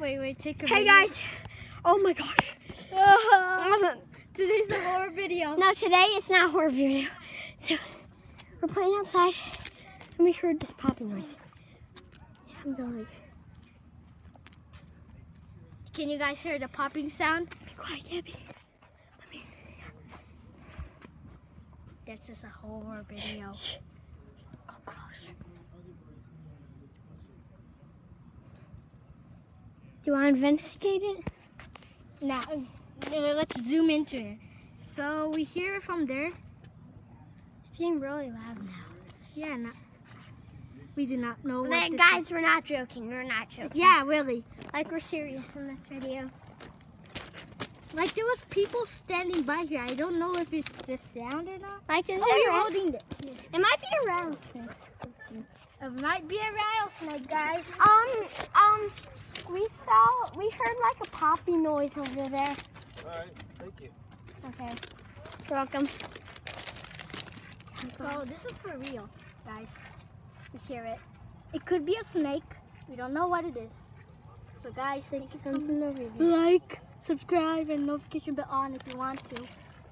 Wait, take a Hey video. guys. Oh my gosh. Today's a horror video. No, today it's not a horror video. So we're playing outside and we heard this popping noise. Yeah, I'm going. Can you guys hear the popping sound? Be quiet, Gabby. That's just a horror video. Shh. Go closer. Do you want to investigate it? Now, let's zoom into it. So we hear it from there. It's getting really loud now. Yeah, we do not know what Like, this guys, is. we're not joking. We're not joking. Yeah, really. Like, we're serious in this video. Like there was people standing by here. I don't know if it's the sound or not. Like, is Oh, there you're a- holding it. It might be a rattlesnake. It might be a rattlesnake, guys. We heard like a popping noise over there. All right, thank you. Okay. You're welcome. So this is for real, guys. We hear it. It could be a snake. We don't know what it is. So guys, thank you for Something over there. like, subscribe, and notification bell on if you want to.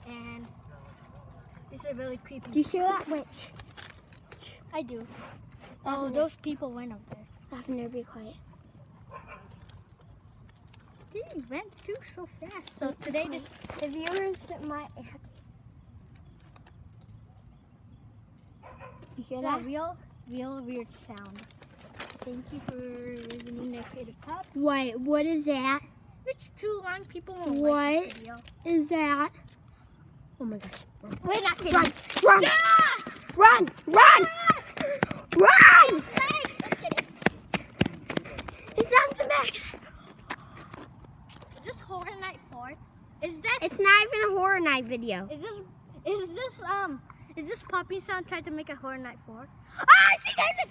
And this is really creepy. Do you hear that witch? I do. Oh, Lavender. those people went up there. Lavender, be quiet. They went through so fast. So today, The viewers might. You hear it's that? a real weird sound. Thank you for listening to Creative Pop. Wait, what is that? It's too long. People won't like What this video. is that? Oh my gosh. We're not kidding. Run! Run! Ah! Run! Run! Run! It's on the back. Is this Horror Night 4? Is that It's not even a horror night video. is this popping sound trying to make a Horror Night 4? Ah, she's on the